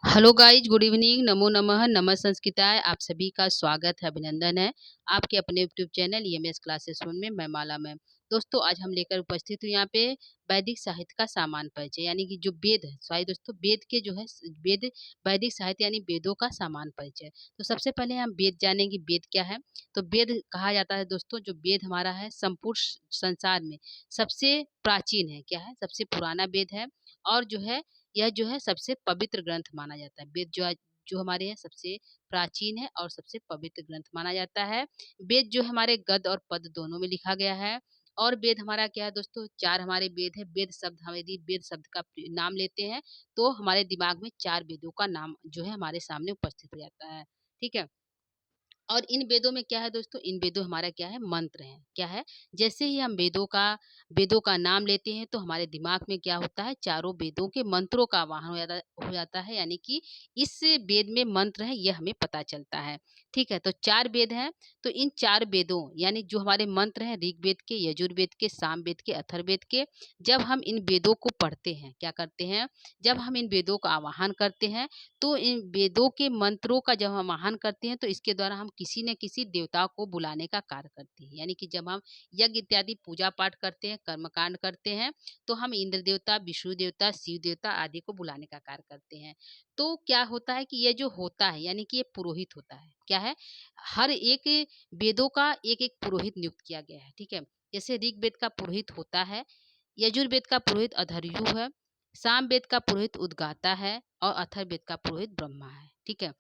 Hello guys, good evening, नमो नमः, नमः संस्कृताय। आप सभी का स्वागत है, अभिनंदन है आपके अपने YouTube channel EMS classes one में। मैं माला मैम। दोस्तों, आज हम लेकर उपस्थित हूँ यहाँ पे वैदिक साहित्य का सामान्य परिचय, यानी कि जो वेद है। सॉरी दोस्तों, वेद के जो है वेद, वैदिक साहित्य यानी वेदों का सामान्य परिचय। तो सबसे पहले हम वेद जानेंगे, वेद क्या है। तो वेद कहा जाता है दोस्तों, जो वेद हमारा है संपूर्ण संसार में सबसे प्राचीन है। क्या है? सबसे पुराना वेद है। और जो है यह जो है सबसे पवित्र ग्रंथ माना जाता है। वेद जो हमारे हैं सबसे प्राचीन है और सबसे पवित्र ग्रंथ माना जाता है। वेद जो हमारे गद्य और पद्य दोनों में लिखा गया है। और वेद हमारा क्या है दोस्तों, 4 हमारे वेद है। वेद शब्द, हम यदि वेद शब्द का नाम लेते हैं तो हमारे दिमाग में 4 वेदों का नाम जो है हमारे सामने उपस्थित हो जाता है। ठीक है। और इन वेदों में क्या है दोस्तों, इन वेदों हमारा क्या है, मंत्र है। क्या है? जैसे ही हम वेदों का नाम लेते हैं तो हमारे दिमाग में क्या होता है, चारों वेदों के मंत्रों का आवाहन हो जाता है। यानी कि इस वेद में मंत्र है, यह हमें पता चलता है। ठीक है। तो 4 वेद हैं। तो इन 4 वेदों यानी जो हमारे मंत्र हैं, ऋग्वेद के, यजुर्वेद के, सामवेद के, अथर्ववेद के, जब हम इन वेदों को पढ़ते हैं, क्या करते हैं, जब हम इन वेदों का आवाहन करते हैं तो इन वेदों के मंत्रों का जब हम आह्वान करते हैं तो इसके द्वारा हम किसी न किसी देवता को बुलाने का कार्य करते हैं। यानी कि जब हम यज्ञ इत्यादि पूजा पाठ करते हैं, कर्मकांड करते हैं, तो हम इंद्र देवता, विष्णु देवता, शिव देवता आदि को बुलाने का कार्य करते हैं। तो क्या होता है कि ये जो होता है, यानी कि ये पुरोहित होता है। क्या है? हर एक वेदों का एक एक पुरोहित नियुक्त किया गया है। ठीक है। जैसे ऋग्वेद का पुरोहित होता है, यजुर्वेद का पुरोहित अधर्यु है, सामवेद का पुरोहित उद्गाता है और अथर्ववेद का पुरोहित ब्रह्मा है। ठीक है।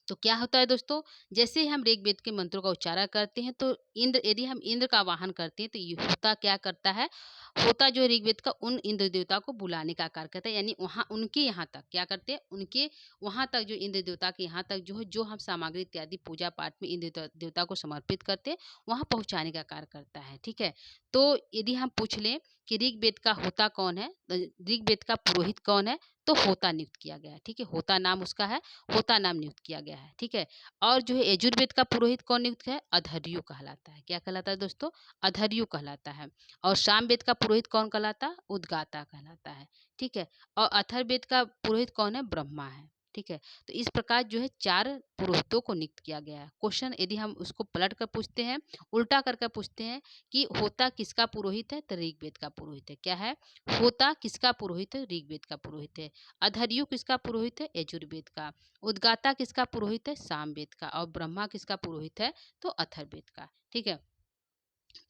तो क्या होता है दोस्तों, जैसे ही हम ऋग्वेद के मंत्रों का उच्चारण करते हैं तो इंद्र, यदि हम इंद्र का आवाहन करते हैं तो ये होता क्या करता है, होता जो ऋग्वेद का उन इंद्र देवता को बुलाने का कार्य करता है। यानी वहाँ उनके यहाँ तक क्या करते हैं, उनके वहाँ तक, जो इंद्र देवता के यहाँ तक जो है, जो हम सामग्री इत्यादि पूजा पाठ में इंद्र देवता को समर्पित करते हैं, वहाँ पहुँचाने का कार्य करता है। ठीक है। तो यदि हम पूछ लें कि ऋग्वेद का होता कौन है, ऋग्वेद का पुरोहित कौन है, तो होता नियुक्त किया गया है। ठीक है। होता नाम उसका है, होता नाम नियुक्त किया गया है। ठीक है। और जो है यजुर्वेद का पुरोहित कौन नियुक्त है, अधर्यु कहलाता है। क्या कहलाता है दोस्तों, अधर्यु कहलाता है। और सामवेद का पुरोहित कौन कहलाता है, उद्गाता कहलाता है। ठीक है। और अथर्ववेद का पुरोहित कौन है, ब्रह्मा है। ठीक है। तो इस प्रकार जो है 4 पुरोहितों को नियुक्त किया गया है। क्वेश्चन यदि हम उसको पलट कर पूछते हैं, उल्टा करके पूछते हैं कि होता किसका पुरोहित है, तो ऋग्वेद का पुरोहित है। क्या है? होता किसका पुरोहित है, ऋग्वेद का पुरोहित है। अधर्यु किसका पुरोहित है, यजुर्वेद का। उद्गाता किसका पुरोहित है, सामवेद का। और ब्रह्मा किसका पुरोहित है, तो अथर्ववेद का। ठीक है।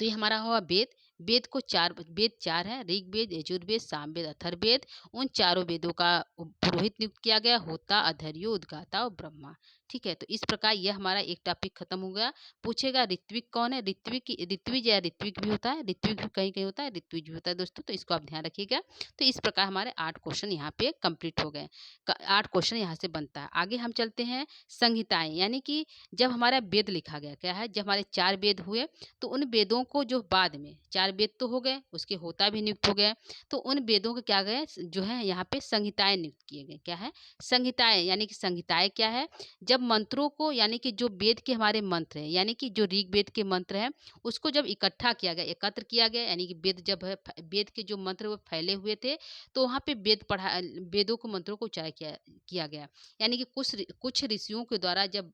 तो ये हमारा हुआ वेद। वेद 4 है, ऋग्वेद, यजुर्वेद, सामवेद, अथर्ववेद। उन चारों वेदों का पुरोहित नियुक्त किया गया, होता, अधर्यो, उद्गाता और ब्रह्मा। ठीक है। तो इस प्रकार यह हमारा एक टॉपिक खत्म हो गया। पूछेगा ऋत्विक कौन है, ऋत्विज या ऋत्विक भी होता है, ऋत्विक भी कहीं कहीं होता है, ऋत्विज भी होता है दोस्तों। तो इसको आप ध्यान रखिएगा। तो इस प्रकार हमारे 8 क्वेश्चन यहाँ पे कंप्लीट हो गए। 8 क्वेश्चन यहाँ से बनता है। आगे हम चलते हैं संहिताएं, यानी कि जब हमारा वेद लिखा गया, क्या है, जब हमारे 4 वेद हुए तो उन वेदों को जो बाद में 4 वेद तो हो गए, उसके होता भी नियुक्त हो गए, तो उन वेदों के क्या गए, जो है यहाँ पे संहिताएं नियुक्त किए गए। क्या है? संहिताएं। यानी कि संहिताएं क्या है, जब मंत्रों को, यानी कि जो वेद के हमारे मंत्र हैं, यानी कि जो ऋग्वेद के मंत्र हैं, उसको जब इकट्ठा किया गया, एकत्र किया गया, यानी कि वेद जब है, वेद के जो मंत्र वो फैले हुए थे, तो वहाँ पे वेदों को, मंत्रों को उच्चारण किया गया। यानी कि कुछ ऋषियों के द्वारा, जब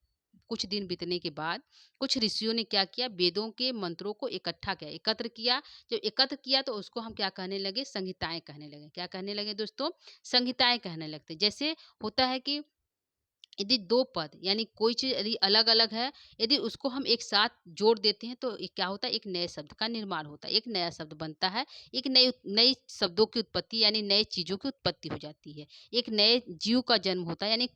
कुछ दिन बीतने के बाद कुछ ऋषियों ने क्या किया, वेदों के मंत्रों को इकट्ठा किया, एकत्र किया। जब एकत्र किया तो उसको हम क्या कहने लगे, संहिताएं कहने लगे। क्या कहने लगे दोस्तों, संहिताएं कहने लगते। जैसे होता है कि यदि 2 पद, यानी कोई चीज़ यदि अलग अलग है, यदि उसको हम एक साथ जोड़ देते हैं तो क्या होता है, एक नए शब्द का निर्माण होता है, एक नया शब्द बनता है, एक नई नई शब्दों की उत्पत्ति, यानी नए चीज़ों की उत्पत्ति हो जाती है, एक नए जीव का जन्म होता है। यानी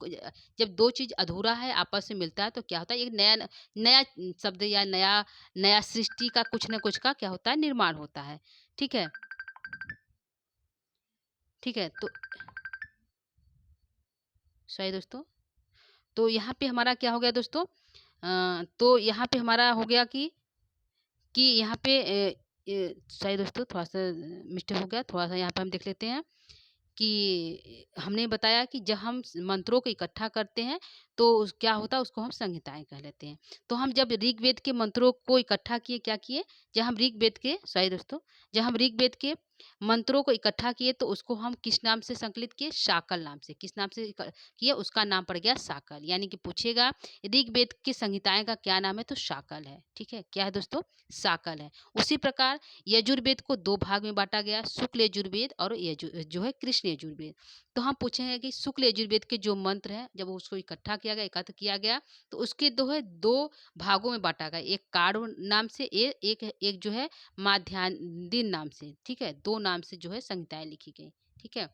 जब 2 चीज़ अधूरा है आपस में मिलता है तो क्या होता है, एक नया नया शब्द या नया नया सृष्टि का कुछ न कुछ का क्या होता है, निर्माण होता है। ठीक है। ठीक है। तो सही दोस्तों। तो यहाँ पे हमारा क्या हो गया दोस्तों, तो यहाँ पे हमारा हो गया कि यहाँ पे सॉरी दोस्तों, थोड़ा सा मिस्टेक हो गया, थोड़ा सा यहाँ पे हम देख लेते हैं कि हमने बताया कि जब हम मंत्रों को इकट्ठा करते हैं तो क्या होता है, उसको हम संहिताएं कह लेते हैं। तो हम जब ऋग्वेद के मंत्रों को इकट्ठा किए, क्या किए, जब हम ऋग्वेद के, सॉरी दोस्तों, जब हम ऋग्वेद के मंत्रों को इकट्ठा किए तो उसको हम किस नाम से संकलित किए? शाकल नाम से। किस नाम से किए? उसका नाम पड़ गया शाकल। यानी कि पूछेगा ऋग्वेद की संहिताएं का क्या नाम है? तो शाकल है। ठीक है, क्या है दोस्तों? शाकल है। उसी प्रकार यजुर्वेद को दो भाग में बांटा गया, शुक्ल यजुर्वेद और जो है कृष्ण यजुर्वेद। तो हम पूछेंगे कि शुक्ल यजुर्वेद के जो मंत्र हैं, जब उसको इकट्ठा किया गया, एकत्र किया गया, तो उसके दो भागों में बांटा गया। एक काढ़ नाम से, एक जो है माध्यान्ह नाम से। ठीक है, 2 नाम से जो है संहिताएँ लिखी गई। ठीक है।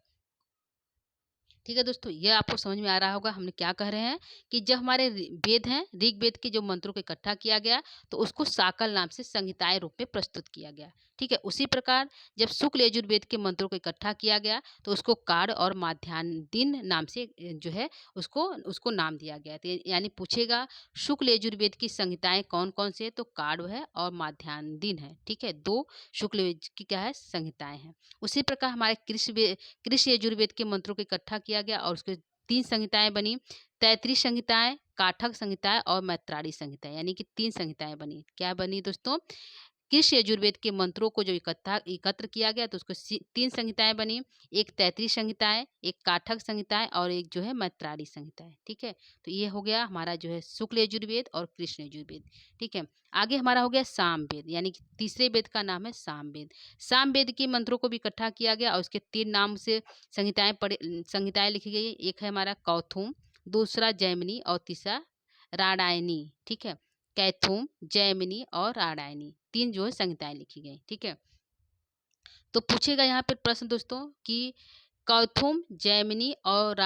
ठीक है दोस्तों, ये आपको समझ में आ रहा होगा हमने क्या कह रहे हैं कि जब हमारे वेद हैं, ऋग्वेद के जो मंत्रों को इकट्ठा किया गया तो उसको शाकल नाम से संहिताएं रूप में प्रस्तुत किया गया। ठीक है, उसी प्रकार जब शुक्ल यजुर्वेद के मंत्रों को इकट्ठा किया गया तो उसको काढ़ और माध्यान्ह नाम से जो है उसको उसको नाम दिया गया। तो यानी पूछेगा शुक्ल यजुर्वेद की संहिताएं कौन कौन से है? तो काढ़ है और माध्यान्ह है। ठीक है, 2 शुक्ल यजुर्वेद की क्या है? संहिताएं हैं। उसी प्रकार हमारे कृषि यजुर्वेद के मंत्रों को इकट्ठा किया गया और उसके 3 संहिताएं बनी। तैत्तिरीय संहिताएं, काठक संहिताएं और मैत्राणी संहिताएं, यानी कि 3 संहिताएं बनी। क्या बनी दोस्तों? कृषि यजुर्वेद के मंत्रों को जो एकत्र किया गया तो उसको 3 संहिताएं बनी। एक तैत्तिरीय संहिताएं, एक काठक संहिताएं और एक जो है मैत्राणी संहिताएं। ठीक है, तो ये हो गया हमारा जो है शुक्ल यजुर्वेद और कृष्ण यजुर्वेद। ठीक है, आगे हमारा हो गया सामवेद, यानी कि तीसरे वेद का नाम है सामवेद। सामवेद के मंत्रों को भी इकट्ठा किया गया और उसके 3 नाम से संहिताएं लिखी गई। एक है हमारा कौथुम, दूसरा जैमिनी और तीसरा राडायनी। ठीक है, कैथुम, जैमिनी और राडायनी, 3 जो है संहिताएं लिखी गई। ठीक है, तो पूछेगा यहाँ पे प्रश्न दोस्तों कि कौथुम, जैमिनी और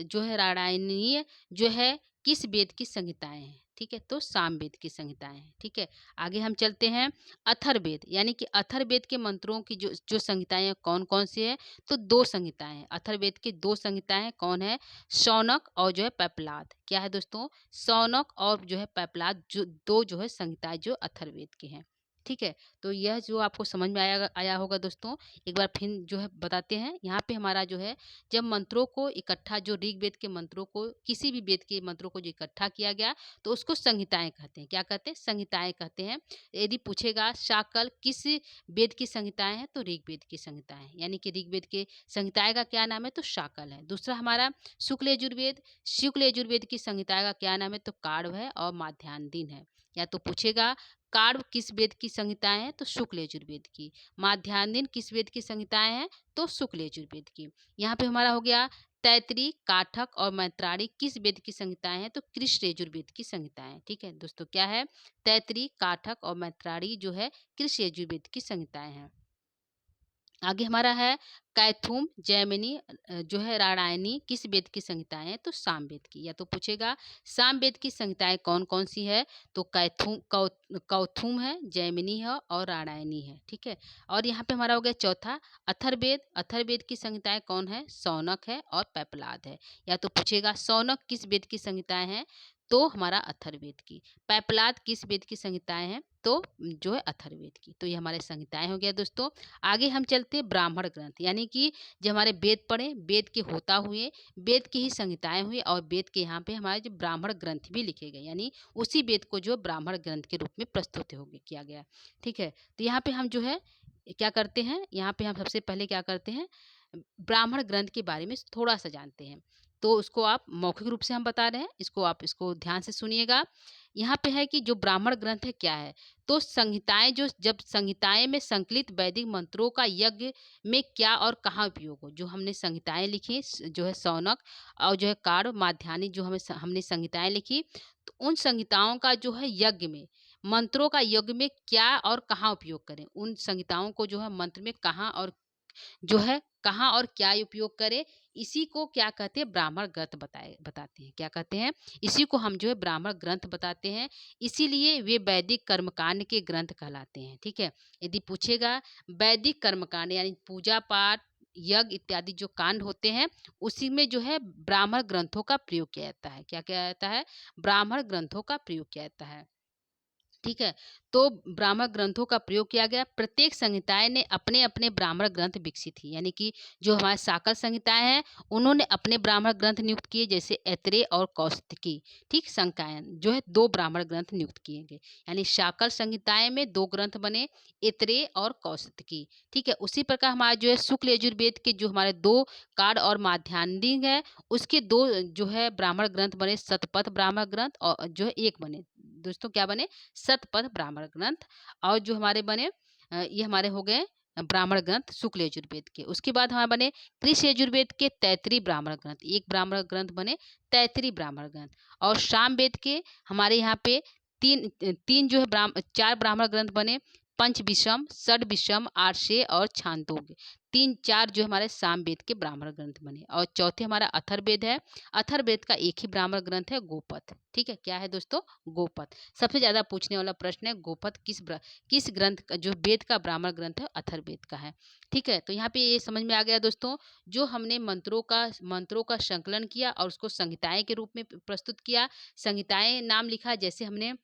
जो है राडायनीय जो है किस वेद की संहिताएं हैं? ठीक है, तो सामवेद की संहिताएं हैं। ठीक है, आगे हम चलते हैं अथर्ववेद, यानी कि अथर्ववेद के मंत्रों की जो जो संहिताएं हैं कौन कौन सी है? तो 2 संहिताएं हैं। अथर्ववेद की 2 संहिताएं हैं। कौन है? शौनक और जो है पैपलाद। क्या है दोस्तों? शौनक और जो है पैपलाद, जो 2 जो है संहिताएं जो अथर्ववेद की हैं। ठीक है, तो यह जो आपको समझ में आया होगा दोस्तों। एक बार फिर जो है बताते हैं। यहाँ पे हमारा जो है जब मंत्रों को इकट्ठा, जो ऋग्वेद के मंत्रों को, किसी भी वेद के मंत्रों को जो इकट्ठा किया गया तो उसको संहिताएं कहते हैं। क्या कहते हैं? संहिताएं कहते हैं। यदि पूछेगा शाकल किस वेद की संहिताएं हैं? तो ऋग्वेद की संहिताएं हैं। यानी कि ऋग्वेद के संहिताएं का क्या नाम है? तो शाकल है। दूसरा हमारा शुक्ल यजुर्वेद, शुक्ल यजुर्वेद की संहिताएं का क्या नाम है? तो काढ़ है और माध्यान्ह है। या तो पूछेगा काढ़ किस वेद की संहिताएं हैं? तो शुक्ल यजुर्वेद की। माध्यान्ह किस वेद की संहिताएं हैं? तो शुक्ल यजुर्वेद की। यहाँ पे हमारा हो गया तैत्तिरीय, काठक और मैत्राणी किस वेद की संहिताएं हैं? तो कृष्ण यजुर्वेद की संहिताएं। ठीक है दोस्तों, क्या है? तैत्तिरीय, काठक और मैत्राणी जो है कृष्ण यजुर्वेद की संहिताएं हैं। आगे हमारा है कैथुम, जैमिनी जो है राडायनी किस वेद की संहिताएं हैं? तो सामवेद की। या तो पूछेगा सामवेद की संहिताएं कौन कौन सी है? तो कौथुम है, जैमिनी है और राडायनी है। ठीक है, और यहाँ पे हमारा हो गया चौथा अथर्ववेद। अथर्ववेद की संहिताएं कौन है? शौनक है और पैपलाद है। या तो पूछेगा शौनक किस वेद की संहिताएं हैं? तो हमारा अथर्ववेद की। पैपलाद किस वेद की संहिताएं हैं? तो जो है अथर्ववेद की। तो ये हमारे संहिताएं हो गया दोस्तों। आगे हम चलते हैं ब्राह्मण ग्रंथ, यानी कि जो हमारे वेद पढ़े, वेद के होता हुए वेद की ही संहिताएं हुई और वेद के यहाँ पे हमारे जो ब्राह्मण ग्रंथ भी लिखे गए, यानी उसी वेद को जो ब्राह्मण ग्रंथ के रूप में प्रस्तुत हो गया किया गया। ठीक है, तो यहाँ पे हम जो है क्या करते हैं? यहाँ पे हम सबसे पहले क्या करते हैं? ब्राह्मण ग्रंथ के बारे में थोड़ा सा जानते हैं। तो उसको आप मौखिक रूप से हम बता रहे हैं, इसको आप इसको ध्यान से सुनिएगा। यहाँ पे है कि जो ब्राह्मण ग्रंथ है क्या है? तो संहिताएं, जो जब संहिताएं में संकलित वैदिक मंत्रों का यज्ञ में क्या और कहाँ उपयोग हो, जो हमने संहिताएं लिखी जो है शौनक और जो है काढ़ माध्यान्ह, जो हमने संहिताएं लिखी, तो उन संहिताओं का जो है यज्ञ में, मंत्रों का यज्ञ में क्या और कहाँ उपयोग करें, उन संहिताओं को जो है मंत्र में कहाँ और जो है कहाँ और क्या उपयोग करें, इसी को क्या कहते हैं? ब्राह्मण ग्रंथ बताते हैं। क्या कहते हैं? इसी को हम जो है ब्राह्मण ग्रंथ बताते हैं। इसीलिए वे वैदिक कर्मकांड के ग्रंथ कहलाते हैं। ठीक है, यदि पूछेगा वैदिक कर्मकांड यानी पूजा पाठ, यज्ञ इत्यादि जो कांड होते हैं, उसी में जो है ब्राह्मण ग्रंथों का प्रयोग किया जाता है। क्या किया जाता है? ब्राह्मण ग्रंथों का प्रयोग किया जाता है। ठीक है। तो ब्राह्मण ग्रंथों का प्रयोग किया गया। प्रत्येक संहिताएँ ने अपने-अपने ब्राह्मण ग्रंथ विकसित किए, यानी कि जो हमारे शाकल संहिताएँ हैं, उन्होंने अपने ब्राह्मण ग्रंथ नियुक्त किए, जैसे ऐत्रेय और कौशिकी। ठीक, संकायन जो है 2 ब्राह्मण ग्रंथ नियुक्त किए गए, यानी शाकल संहिताएँ में 2 ग्रंथ बने, ऐत्रेय और कौशिकी। ठीक है। उसी प्रकार हमारा जो है शुक्ल यजुर्वेद के जो हमारे 2 कांड और माध्यान्दिन है, उसके 2 जो है ब्राह्मण ग्रंथ बने, शतपथ ब्राह्मण ग्रंथ और जो है 1 बने। दोस्तों क्या बने? शतपथ ब्राह्मण ग्रंथ। और जो हमारे बने ये हमारे हो गए ब्राह्मण ग्रंथ शुक्ल यजुर्वेद के। उसके बाद हमारे बने कृष्ण यजुर्वेद के तैत्तिरीय ब्राह्मण ग्रंथ, एक ब्राह्मण ग्रंथ बने तैत्तिरीय ब्राह्मण ग्रंथ। और सामवेद के हमारे यहाँ पे तीन जो है 4 ब्राह्मण ग्रंथ बने, पंचविषम, षडविषम, आर्षेय और छांदोग्य। 3-4 जो हमारे सामवेद के ब्राह्मण ग्रंथ बने। और चौथे हमारा अथर्ववेद है। अथर्ववेद का एक ही ब्राह्मण ग्रंथ है, गोपथ। ठीक है, क्या है दोस्तों? गोपथ। सबसे ज्यादा पूछने वाला प्रश्न है, गोपथ किस ग्रंथ का, जो वेद का ब्राह्मण ग्रंथ है, अथर्ववेद का है। ठीक है, तो यहाँ पे ये समझ में आ गया दोस्तों, जो हमने मंत्रों का संकलन किया और उसको संहिताएं के रूप में प्रस्तुत किया। संहिताएं नाम लिखा, जैसे हमने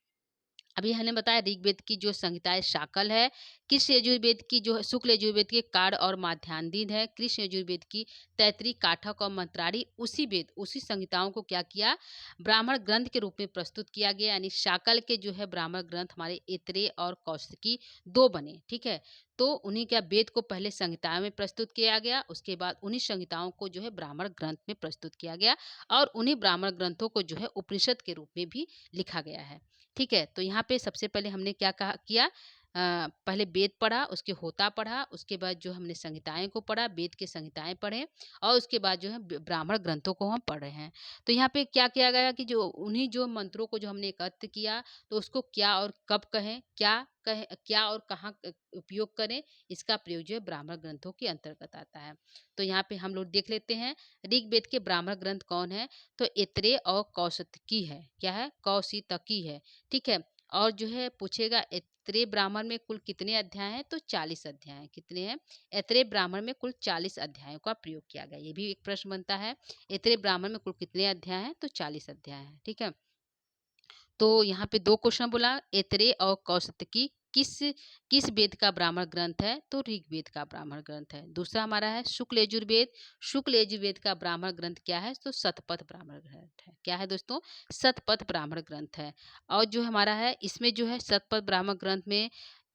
अभी हमने बताया ऋग्वेद की जो संहिताएं शाकल है, कृष्ण यजुर्वेद की जो है शुक्ल यजुर्वेद के काढ़ और माध्यान्दिन है, कृष्ण यजुर्वेद की तैत्तिरीय, काठक और मंत्रारी, उसी संहिताओं को क्या किया, ब्राह्मण ग्रंथ के रूप में प्रस्तुत किया गया। यानी शाकल के जो है ब्राह्मण ग्रंथ हमारे ऐत्रेय और कौशिकी 2 बने। ठीक है, तो उन्हीं का वेद को पहले संहिताओं में प्रस्तुत किया गया, उसके बाद उन्हीं संहिताओं को जो है ब्राह्मण ग्रंथ में प्रस्तुत किया गया, और उन्हीं ब्राह्मण ग्रंथों को जो है उपनिषद के रूप में भी लिखा गया है। ठीक है, तो यहाँ पे सबसे पहले हमने क्या किया, पहले वेद पढ़ा, उसके होता पढ़ा, उसके बाद जो हमने संहिताएं को पढ़ा, वेद के संहिताएं पढ़े, और उसके बाद जो है ब्राह्मण ग्रंथों को हम पढ़ रहे हैं। तो यहाँ पे क्या किया गया कि जो उन्हीं जो मंत्रों को जो हमने एकत्र किया, तो उसको क्या और कब कहें, क्या और कहाँ उपयोग करें, इसका प्रयोग जो है ब्राह्मण ग्रंथों के अंतर्गत आता है। तो यहाँ पे हम लोग देख लेते हैं ऋग्वेद के ब्राह्मण ग्रंथ कौन है, तो ऐत्रेय और कौशिकी है। क्या है? कौशितकी है। ठीक है, और जो है पूछेगा ऐत्रेय ब्राह्मण में कुल कितने अध्याय हैं, तो 40 अध्याय हैं। कितने हैं? ऐत्रेय ब्राह्मण में कुल 40 अध्यायों का प्रयोग किया गया। ये भी एक प्रश्न बनता है, ऐत्रेय ब्राह्मण में कुल कितने अध्याय हैं, तो 40 अध्याय हैं। ठीक है, तो यहाँ पे 2 क्वेश्चन बोला, ऐत्रेय और कौशिकी किस किस वेद का ब्राह्मण ग्रंथ है, तो ऋग्वेद का ब्राह्मण ग्रंथ है। दूसरा हमारा है शुक्ल यजुर्वेद, शुक्ल यजुर्वेद का ब्राह्मण ग्रंथ क्या है, तो शतपथ ब्राह्मण ग्रंथ है। क्या है दोस्तों? शतपथ ब्राह्मण ग्रंथ है। और जो हमारा है इसमें जो है शतपथ ब्राह्मण ग्रंथ में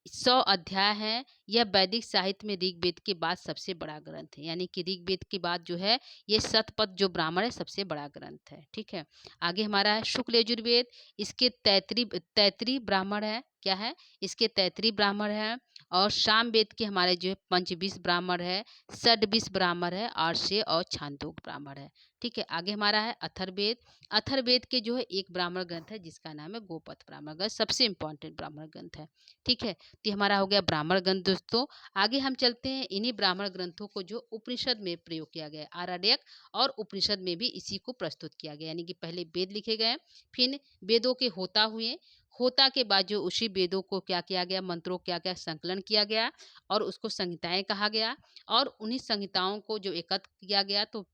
100 अध्याय हैं। यह वैदिक साहित्य में ऋग्वेद के बाद सबसे बड़ा ग्रंथ है, यानी कि ऋग्वेद के बाद जो है ये शतपथ जो ब्राह्मण है सबसे बड़ा ग्रंथ है। ठीक है, आगे हमारा है शुक्ल यजुर्वेद, इसके तैत्तिरीय ब्राह्मण है। क्या है? इसके तैत्तिरीय ब्राह्मण है। और सामवेद के हमारे जो है पंचविश ब्राह्मण है, षडविश ब्राह्मण है, आर्षेय और छांदोग्य ब्राह्मण है। ठीक है, आगे हमारा है अथर्ववेद। अथर्ववेद के जो है एक ब्राह्मण ग्रंथ है जिसका नाम है गोपथ ब्राह्मण ग्रंथ, सबसे इंपॉर्टेंट ब्राह्मण ग्रंथ है। ठीक है, तो ये हमारा हो गया ब्राह्मण ग्रंथ दोस्तों। आगे हम चलते हैं इन्हीं ब्राह्मण ग्रंथों को जो उपनिषद में प्रयोग किया गया है, आरण्यक और उपनिषद में भी इसी को प्रस्तुत किया गया, यानी कि पहले वेद लिखे गए, फिर वेदों के होता हुए, होता के बाद जो उसी वेदों को क्या किया गया, मंत्रों क्या क्या संकलन किया गया, और उसको संहिताएं कहा गया, और उन्हीं संहिताओं को जो एकत्र किया गया, तो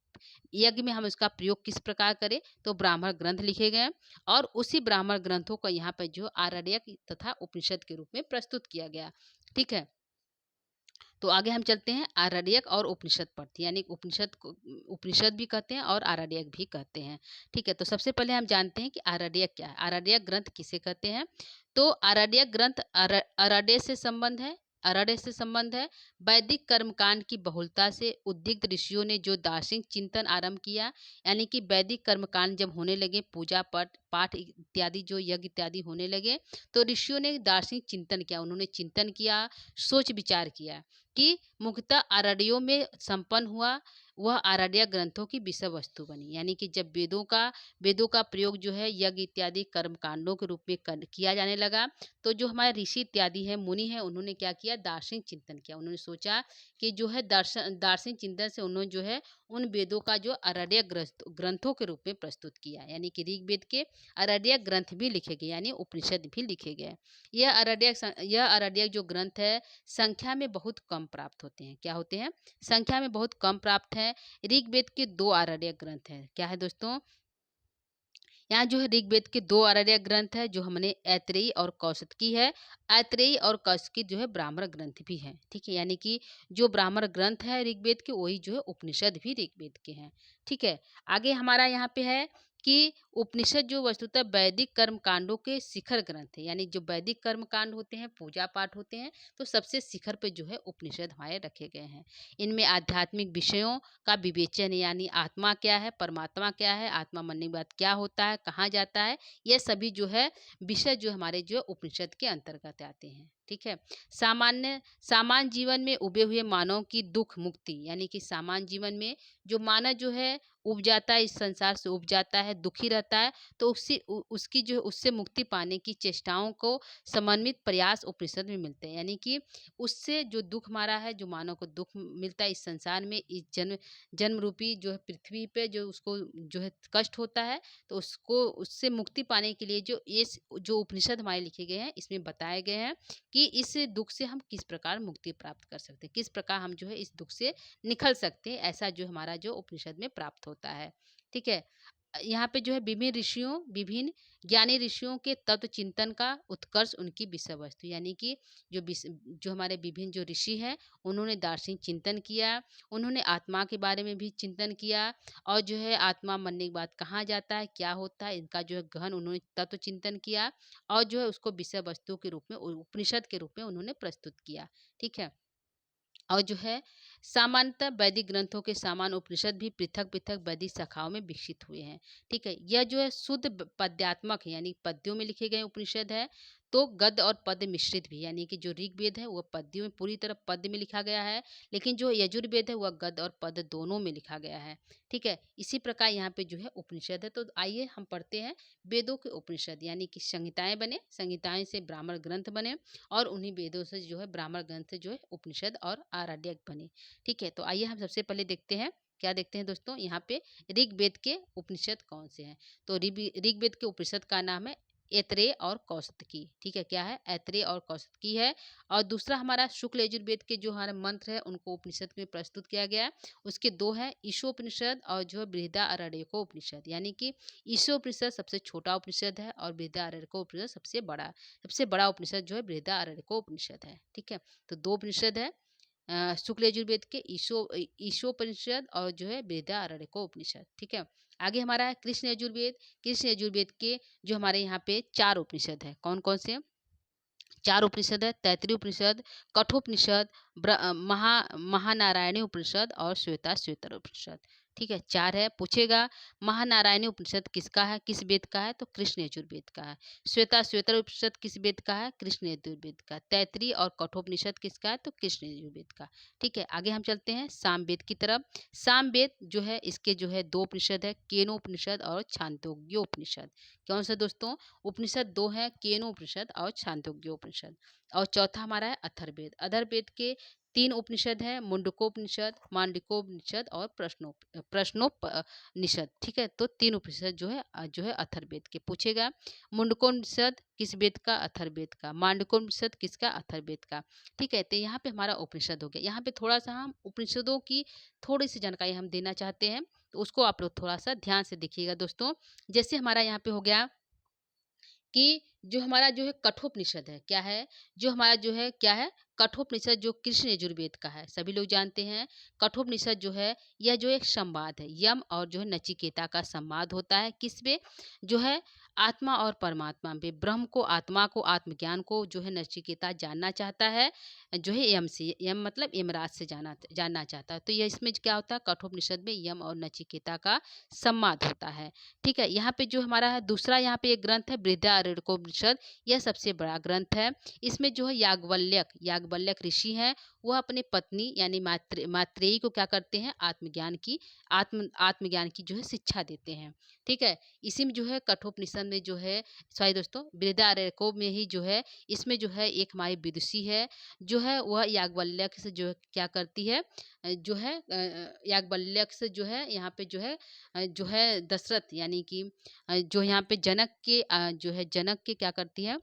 यज्ञ में हम इसका प्रयोग किस प्रकार करें, तो ब्राह्मण ग्रंथ लिखे गए, और उसी ब्राह्मण ग्रंथों को यहाँ पर जो आरण्यक तथा उपनिषद के रूप में प्रस्तुत किया गया। ठीक है, तो आगे हम चलते हैं आरण्यक और उपनिषद पर, यानी उपनिषद को उपनिषद भी कहते हैं और आरण्यक भी कहते हैं। ठीक है, तो सबसे पहले हम जानते हैं कि आरण्यक क्या है। आरण्यक ग्रंथ किसे कहते हैं, तो आरण्यक ग्रंथ अरण्य से संबंध है। वैदिक कर्मकांड की बहुलता से उद्विग्न ऋषियों ने जो दार्शनिक चिंतन आरंभ किया, यानी कि वैदिक कर्मकांड जब होने लगे, पूजा पाठ इत्यादि जो यज्ञ इत्यादि होने लगे, तो ऋषियों ने दार्शनिक चिंतन किया। उन्होंने चिंतन किया, सोच विचार किया कि मुख्यतः आरण्यों में संपन्न हुआ, वह आरण्यक ग्रंथों की विषय वस्तु बनी। यानी कि जब वेदों का प्रयोग जो है यज्ञ इत्यादि कर्म कांडों के रूप में किया जाने लगा, तो जो हमारे ऋषि इत्यादि है, मुनि है, उन्होंने क्या किया, दार्शनिक चिंतन किया। उन्होंने सोचा कि जो है दार्शनिक चिंतन से उन्होंने जो है उन वेदों का जो आरण्यक ग्रंथों के रूप में प्रस्तुत किया, यानी कि ऋग्वेद के आरण्यक ग्रंथ भी लिखे गए, यानी उपनिषद भी लिखे गए। यह आरण्यक जो ग्रंथ है संख्या में बहुत कम प्राप्त होते हैं। क्या होते हैं? संख्या में बहुत कम प्राप्त है। ऋग्वेद के 2 आरण्यक ग्रंथ हैं। क्या है दोस्तों? यहाँ जो है ऋग्वेद के 2 आरार्य ग्रंथ है, जो हमने ऐत्रेयी और कौशिकी है। ऐत्रेयी और कौशिकी जो है ब्राह्मण ग्रंथ भी हैं, ठीक है। यानी कि जो ब्राह्मण ग्रंथ है ऋग्वेद के, वही जो है उपनिषद भी ऋग्वेद के हैं, ठीक है। आगे हमारा यहाँ पे है कि उपनिषद जो वस्तुतः वैदिक कर्म कांडों के शिखर ग्रंथ है। यानी जो वैदिक कर्म कांड होते हैं, पूजा पाठ होते हैं, तो सबसे शिखर पे जो है उपनिषद हमारे रखे गए हैं। इनमें आध्यात्मिक विषयों का विवेचन, यानी आत्मा क्या है, परमात्मा क्या है, आत्मा मरने के बाद क्या होता है, कहाँ जाता है, ये सभी जो है विषय जो हमारे जो उपनिषद के अंतर्गत आते हैं, ठीक है। सामान्य जीवन में उबे हुए मानव की दुख मुक्ति, यानी कि सामान्य जीवन में जो मानव जो है उब जाता है, इस संसार से उब जाता है, दुखी रहता है, तो उसकी जो उससे मुक्ति पाने की चेष्टाओं को समन्वित प्रयास उपनिषद में मिलते हैं। यानी कि उससे जो दुख मारा है, जो मानव को दुख मिलता है इस संसार में, इस जन्म रूपी जो है पृथ्वी पे जो उसको जो है कष्ट होता है, तो उसको उससे मुक्ति पाने के लिए जो उपनिषद हमारे लिखे गए हैं, इसमें बताए गए हैं कि इस दुख से हम किस प्रकार मुक्ति प्राप्त कर सकते हैं, किस प्रकार हम जो है इस दुख से निकल सकते हैं, ऐसा जो हमारा जो उपनिषद में प्राप्त होता है, ठीक है। यहाँ पे जो है विभिन्न ज्ञानी ऋषियों के तत्व चिंतन का उत्कर्ष उनकी विषय वस्तु, यानी कि जो हमारे विभिन्न जो ऋषि हैं, उन्होंने दार्शनिक चिंतन किया, उन्होंने आत्मा के बारे में भी चिंतन किया, और जो है आत्मा मरने के बाद कहाँ जाता है, क्या होता है, इनका जो है गहन उन्होंने तत्व चिंतन किया, और जो है उसको विषय वस्तु के रूप में, उपनिषद के रूप में उन्होंने प्रस्तुत किया, ठीक है। और जो है सामान्यतः वैदिक ग्रंथों के समान उपनिषद भी पृथक पृथक वैदिक शाखाओं में विकसित हुए हैं, ठीक है। यह जो है शुद्ध पद्यात्मक है, यानी पद्यों में लिखे गए उपनिषद है, तो गद्य और पद्य मिश्रित भी, यानी कि जो ऋग्वेद है वह पद्यों में पूरी तरह पद्य में लिखा गया है, लेकिन जो यजुर्वेद है वह गद्य और पद्य दोनों में लिखा गया है, ठीक है। इसी प्रकार यहाँ पे जो है उपनिषद है। तो आइए हम पढ़ते हैं वेदों के उपनिषद, यानी कि संहिताएं बने, संहिताएं से ब्राह्मण ग्रंथ बने, और उन्हीं वेदों से जो है ब्राह्मण ग्रंथ से जो है उपनिषद और आराध्य बने, ठीक है। तो आइए हम सबसे पहले देखते हैं, क्या देखते हैं दोस्तों, यहाँ पे ऋग्वेद के उपनिषद कौन से हैं। तो ऋग्वेद के उपनिषद का नाम है ऐत्रेय और कौशिकी, ठीक है। क्या है, ऐत्रेय और कौशिकी है। और दूसरा हमारा शुक्ल यजुर्वेद के जो हमारे मंत्र है, उनको उपनिषद में प्रस्तुत किया गया है। उसके दो है ईशोपनिषद और जो है बृहदारण्यको उपनिषद, यानी कि ईशोपनिषद सबसे छोटा उपनिषद है, और बृहदारण्यको उपनिषद सबसे बड़ा उपनिषद जो है बृहदारण्यको उपनिषद है, ठीक है। तो दो उपनिषद है, शुक्ल यजुर्वेद के ईशोपनिषद और जो है बृहदारण्यको उपनिषद, ठीक है। आगे हमारा है कृष्ण यजुर्वेद के जो हमारे यहाँ पे 4 उपनिषद है। कौन कौन से? 4 उपनिषद है, तैत्तिरीय उपनिषद, कठोपनिषद, महानारायणी उपनिषद और श्वेता उपनिषद, ठीक है। 4 है। पूछेगा महानारायणी उपनिषद किसका है, किस वेद का है, तो कृष्ण यजुर्वेद का है। श्वेता उपनिषद किस वेद का है, कृष्ण यजुर्वेद का। तैत्तिरीय और कठोपनिषद किसका है, तो कृष्ण यजुर्वेद का, ठीक है। आगे हम चलते हैं सामवेद की तरफ। सामवेद जो है इसके जो है 2 उपनिषद है, केनोपनिषद और छांदोग्योपनिषद। कौन सा दोस्तों? उपनिषद 2 है, केनोपनिषद और छांदोग्योपनिषद। और चौथा हमारा है अथर्ववेद। अथर्ववेद के 3 उपनिषद है, मुंडकोपनिषद, मांडुकोपनिषद और प्रश्नोपनिषद, ठीक है। तो 3 उपनिषद जो है अथर्ववेद के। पूछेगा मुंडकोपनिषद किस वेद का, अथर्ववेद का। मांडुकोपनिषद किसका, अथर्ववेद का, ठीक है। तो यहाँ पे हमारा उपनिषद हो गया। यहाँ पे थोड़ा सा हम उपनिषदों की थोड़ी सी जानकारी हम देना चाहते हैं, तो उसको आप लोग थोड़ा सा ध्यान से देखिएगा दोस्तों। जैसे हमारा यहाँ पे हो गया कि जो हमारा जो है कठोपनिषद है, क्या है, जो हमारा जो है क्या है, कठोपनिषद जो कृष्ण यजुर्वेद का है, सभी लोग जानते हैं। कठोपनिषद जो है यह जो एक संवाद है, यम और जो है नचिकेता का संवाद होता है। किस पे? जो है आत्मा और परमात्मा पे, ब्रह्म को, आत्मा को, आत्मज्ञान को जो है नचिकेता जानना चाहता है, जो है यम मतलब यमराज से जानना चाहता है। तो यह इसमें क्या होता है, कठोपनिषद में यम और नचिकेता का संवाद होता है, ठीक है। यहाँ पे जो हमारा है दूसरा, यहाँ पे एक ग्रंथ है बृहदारण्यकोपनिषद। यह सबसे बड़ा ग्रंथ है। इसमें जो है याज्ञवल्क्य ऋषि हैं, वह अपने पत्नी यानी मात्रेयी को क्या करते हैं, आत्मज्ञान की जो है शिक्षा देते हैं, ठीक है। इसी में जो है कठोपनिषद में जो है, सॉरी दोस्तों, बृहदारण्यको में ही जो है, इसमें जो है एक हमारी विदुषी है, जो है वह याज्ञवल्क्य से जो है क्या करती है, जो है याज्ञवल्क्य से जो है यहाँ पे जो है दशरथ, यानी कि जो यहाँ पे जनक के जो है जनक के क्या करती है,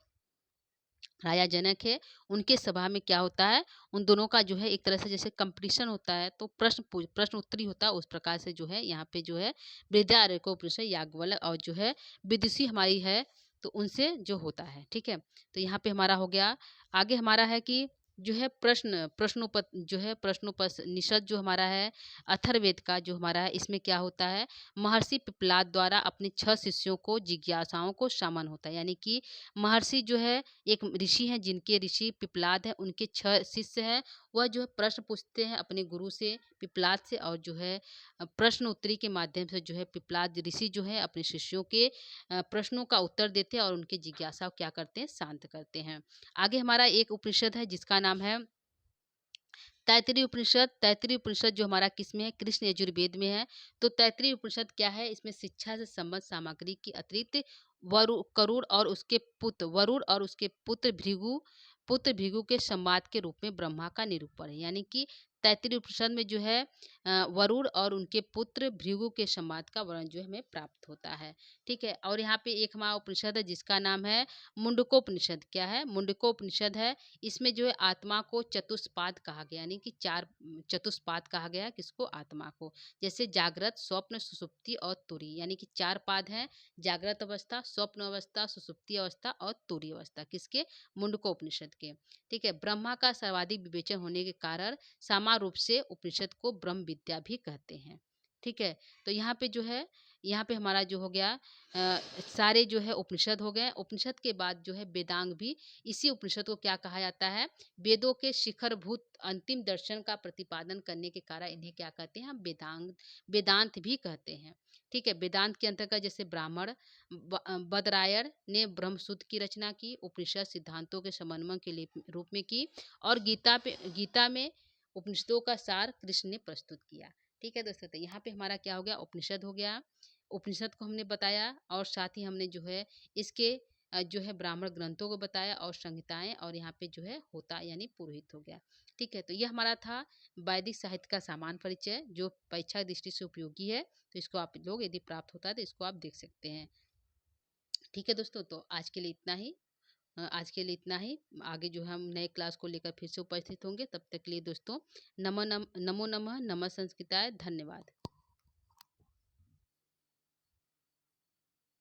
राजा जनक है, उनके सभा में क्या होता है, उन दोनों का जो है एक तरह से जैसे कंपटीशन होता है, तो प्रश्न उत्तरी होता है, उस प्रकार से जो है यहाँ पे जो है बृहदारण्यकोपनिषद याज्ञवल्क्य और जो है विदुषी हमारी है, तो उनसे जो होता है। ठीक है, तो यहाँ पे हमारा हो गया। आगे हमारा है कि जो है प्रश्नोपनिषद जो हमारा है, अथर्ववेद का जो हमारा है, इसमें क्या होता है, महर्षि पिप्पलाद द्वारा अपने 6 शिष्यों को जिज्ञासाओं को शामन होता है। यानी कि महर्षि जो है एक ऋषि हैं, जिनके ऋषि पिप्पलाद हैं, उनके 6 शिष्य हैं। वह जो है प्रश्न पूछते हैं अपने गुरु से, पिप्पलाद से, और जो है प्रश्न उत्तरी के माध्यम से जो है पिप्पलाद ऋषि जो है अपने शिष्यों के प्रश्नों का उत्तर देते हैं और उनकी जिज्ञासा को क्या करते हैं, शांत करते हैं। आगे हमारा एक उपनिषद है जिसका नाम है तैत्तिरीय उपनिषद। तैत्तिरीय उपनिषद जो हमारा किसमें है, कृष्ण यजुर्वेद में है। तो तैत्तिरीय उपनिषद क्या है, इसमें शिक्षा से संबद्ध सामग्री की अतिरिक्त वरुण और उसके पुत्र भृगु के संवाद के रूप में ब्रह्मा का निरूपण है। यानी कि तैत्तिरीय उपनिषद में जो है वरुण और उनके पुत्र भृगु के संवाद का वर्णन जो है हमें प्राप्त होता है। ठीक है, और यहाँ पे एक हमारा उपनिषद है जिसका नाम है मुंडकोपनिषद। क्या है, मुंडकोपनिषद है। इसमें जो है आत्मा को चतुष्पाद कहा गया, यानी कि 4 चतुष्पाद कहा गया है किसको, आत्मा को। जैसे जागृत, स्वप्न, सुषुप्ति और तुरीय, यानी कि 4 पाद हैं, जागृत अवस्था, स्वप्न अवस्था, सुषुप्ति अवस्था और तुरीय अवस्था, किसके, मुंडकोपनिषद के। ठीक है, ब्रह्मा का सर्वाधिक विवेचन होने के कारण सामान्य रूप से उपनिषद को ब्रह्म विद्या भी कहते हैं। ठीक है, तो यहाँ पे जो है, यहाँ पे हमारा जो हो गया सारे जो है उपनिषद हो गए। उपनिषद के बाद जो है वेदांग भी, इसी उपनिषद को क्या कहा जाता है, वेदों के शिखरभूत अंतिम दर्शन का प्रतिपादन करने के कारण इन्हें क्या कहते हैं, हम वेदांत भी कहते हैं। ठीक है, वेदांत के अंतर्गत जैसे ब्राह्मण बदरायण ने ब्रह्मसूत्र की रचना की, उपनिषद सिद्धांतों के समन्वय के लिए रूप में की, और गीता में उपनिषदों का सार कृष्ण ने प्रस्तुत किया। ठीक है दोस्तों, तो यहाँ पे हमारा क्या हो गया, उपनिषद हो गया। उपनिषद को हमने बताया, और साथ ही हमने जो है इसके जो है ब्राह्मण ग्रंथों को बताया, और संहिताएं, और यहाँ पे जो है होता यानी पुरोहित हो गया। ठीक है, तो ये हमारा था वैदिक साहित्य का सामान्य परिचय, जो परीक्षा दृष्टि से उपयोगी है। तो इसको आप लोग यदि प्राप्त होता है तो इसको आप देख सकते हैं। ठीक है दोस्तों, तो आज के लिए इतना ही। आगे जो है हम नए क्लास को लेकर फिर से उपस्थित होंगे। तब तक के लिए दोस्तों नमो नमः, नमः संस्कृताय, धन्यवाद।